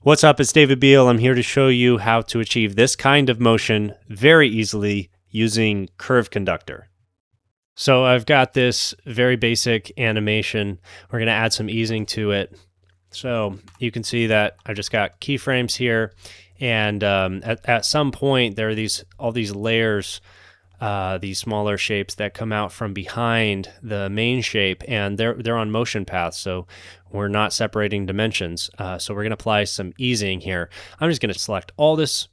What's up? It's David Beal. I'm here to show you how to achieve this kind of motion very easily using CurveConductor. So I've got this very basic animation. We're going to add some easing to it. So you can see that I just got keyframes here, and at some point there are all these layers, these smaller shapes that come out from behind the main shape, and they're on motion paths, so we're not separating dimensions. So we're going to apply some easing here. I'm just going to select all this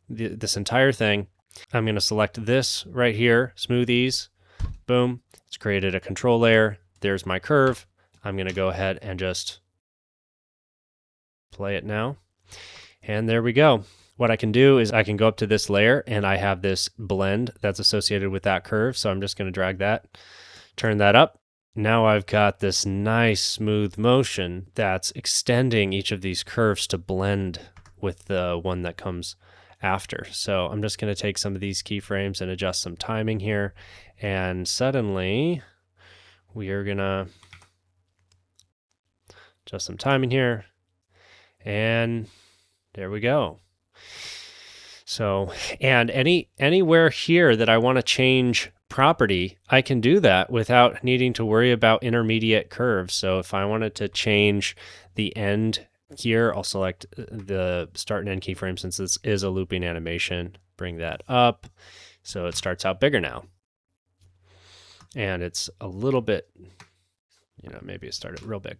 entire thing. I'm going to select this right here, smooth ease. Boom. It's created a control layer. There's my curve. I'm going to go ahead and just play it now. And there we go. What I can do is I can go up to this layer, and I have this blend that's associated with that curve. So I'm just going to drag that, turn that up. Now I've got this nice smooth motion that's extending each of these curves to blend with the one that comes after. So I'm just going to take some of these keyframes and adjust some timing here. And suddenly we are going to adjust some timing here. And there we go. So, and anywhere here that I want to change property, I can do that without needing to worry about intermediate curves. So if I wanted to change the end here, I'll select the start and end keyframe since this is a looping animation, bring that up. So it starts out bigger now. And it's a little bit, maybe it started real big.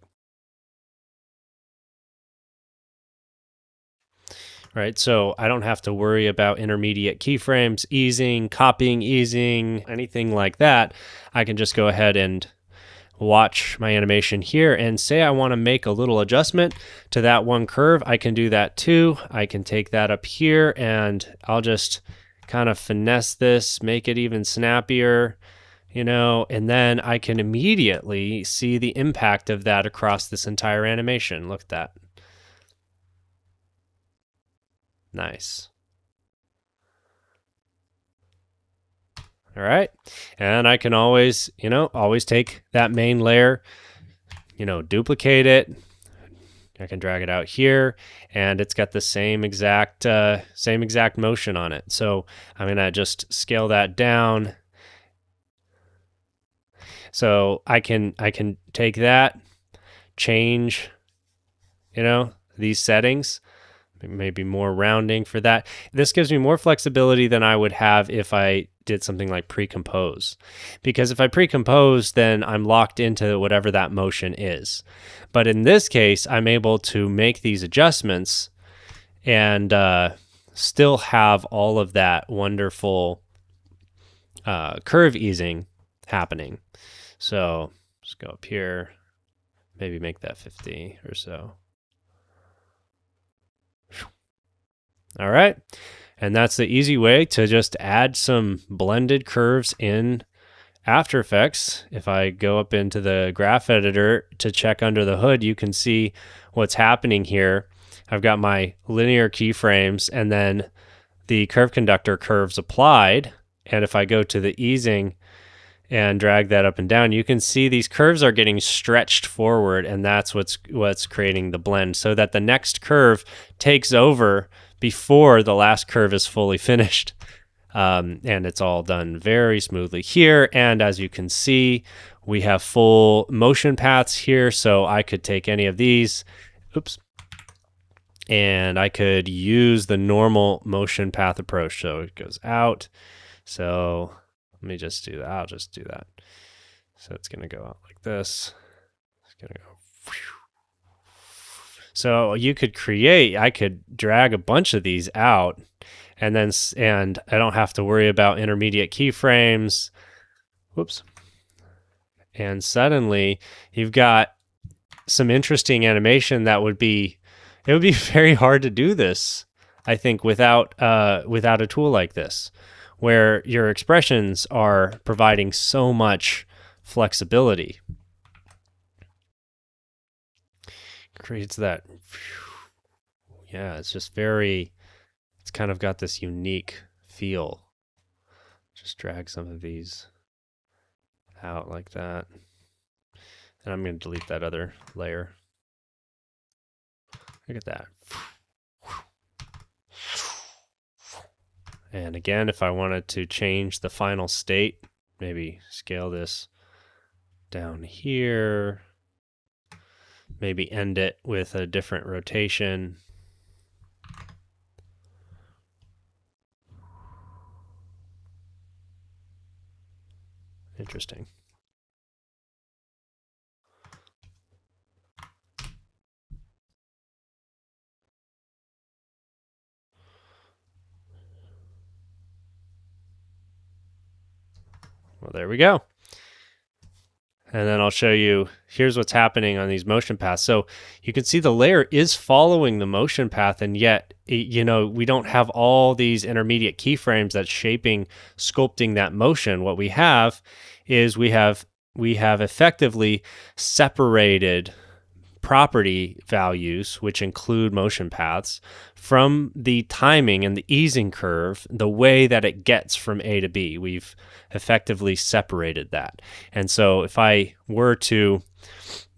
Right, so I don't have to worry about intermediate keyframes, easing, copying, easing, anything like that. I can just go ahead and watch my animation here and say I want to make a little adjustment to that one curve. I can do that too. I can take that up here and I'll just kind of finesse this, make it even snappier, and then I can immediately see the impact of that across this entire animation. Look at that. Nice. All right. And I can always, always take that main layer, duplicate it. I can drag it out here, and it's got the same exact motion on it. So I'm going to just scale that down. So I can take that, change, these settings. Maybe more rounding for that. This gives me more flexibility than I would have if I did something like pre-compose. Because if I pre-compose, then I'm locked into whatever that motion is. But in this case, I'm able to make these adjustments and still have all of that wonderful curve easing happening. So just go up here, maybe make that 50 or so. All right. And that's the easy way to just add some blended curves in After Effects. If I go up into the graph editor to check under the hood, you can see what's happening here. I've got my linear keyframes and then the CurveConductor curves applied. And if I go to the easing and drag that up and down, you can see these curves are getting stretched forward, and that's what's creating the blend, so that the next curve takes over before the last curve is fully finished. And it's all done very smoothly here. And as you can see, we have full motion paths here. So I could take any of these, and I could use the normal motion path approach. So it goes out. So let me just do that. I'll just do that. So it's going to go out like this. It's going to go. So you could I could drag a bunch of these out, and I don't have to worry about intermediate keyframes. And suddenly you've got some interesting animation it would be very hard to do this, I think, without a tool like this, where your expressions are providing so much flexibility. Creates that, yeah, it's just it's kind of got this unique feel. Just drag some of these out like that. And I'm going to delete that other layer. Look at that. And again, if I wanted to change the final state, maybe scale this down here, maybe end it with a different rotation. Interesting. Well, there we go. And then I'll show you, here's what's happening on these motion paths. So you can see the layer is following the motion path, and yet, you know, we don't have all these intermediate keyframes that's shaping, sculpting that motion. What we have is we have effectively separated property values, which include motion paths, from the timing and the easing curve, the way that it gets from A to B. We've effectively separated that. And so if I were to,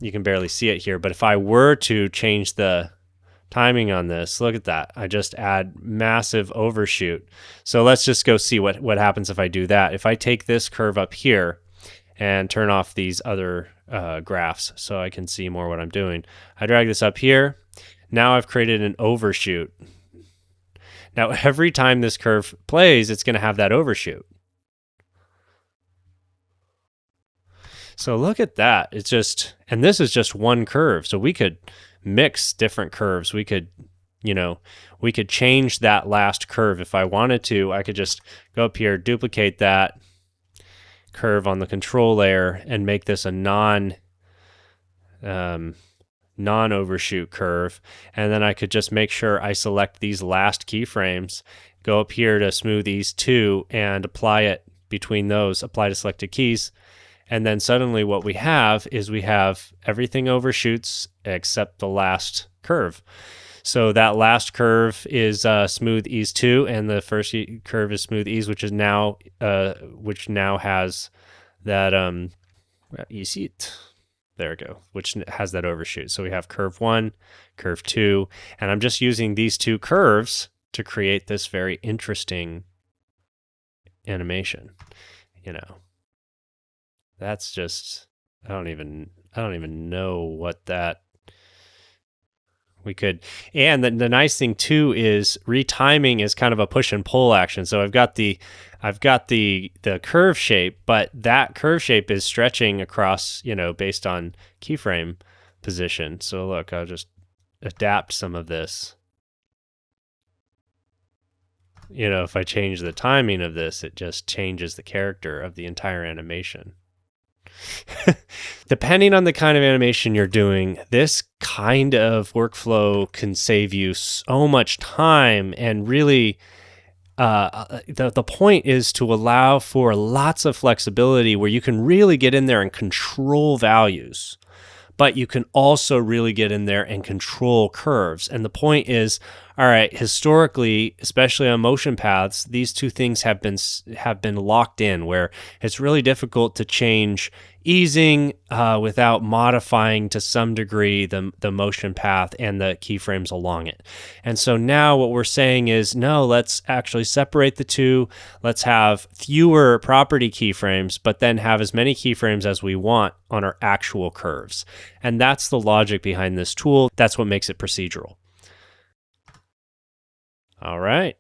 you can barely see it here, but if I were to change the timing on this, look at that. I just add massive overshoot. So let's just go see what happens if I do that. If I take this curve up here and turn off these other graphs so I can see more what I'm doing. I drag this up here. Now I've created an overshoot. Now every time this curve plays, it's going to have that overshoot. So look at that. It's just, and this is just one curve. So we could mix different curves. We could, you know, we could change that last curve if I wanted to. I could just go up here, duplicate that curve on the control layer and make this a non-overshoot curve. And then I could just make sure I select these last keyframes, go up here to smooth ease 2 and apply it between those, apply to selected keys. And then suddenly what we have is we have everything overshoots except the last curve. So that last curve is smooth ease 2, and the first curve is smooth ease, which now has that you see it. There we go, which has that overshoot. So we have curve 1, curve 2, and I'm just using these two curves to create this very interesting animation. You know, that's just, I don't even know what that. We could, and the nice thing too is retiming is kind of a push and pull action. So I've got the curve shape, but that curve shape is stretching across, you know, based on keyframe position. So look, I'll just adapt some of this. You know, if I change the timing of this, it just changes the character of the entire animation. Depending on the kind of animation you're doing, this kind of workflow can save you so much time. And really, the point is to allow for lots of flexibility where you can really get in there and control values, but you can also really get in there and control curves. And the point is, all right, historically, especially on motion paths, these two things have been locked in, where it's really difficult to change easing without modifying to some degree the motion path and the keyframes along it. And so now what we're saying is, no, let's actually separate the two. Let's have fewer property keyframes, but then have as many keyframes as we want on our actual curves. And that's the logic behind this tool. That's what makes it procedural. All right.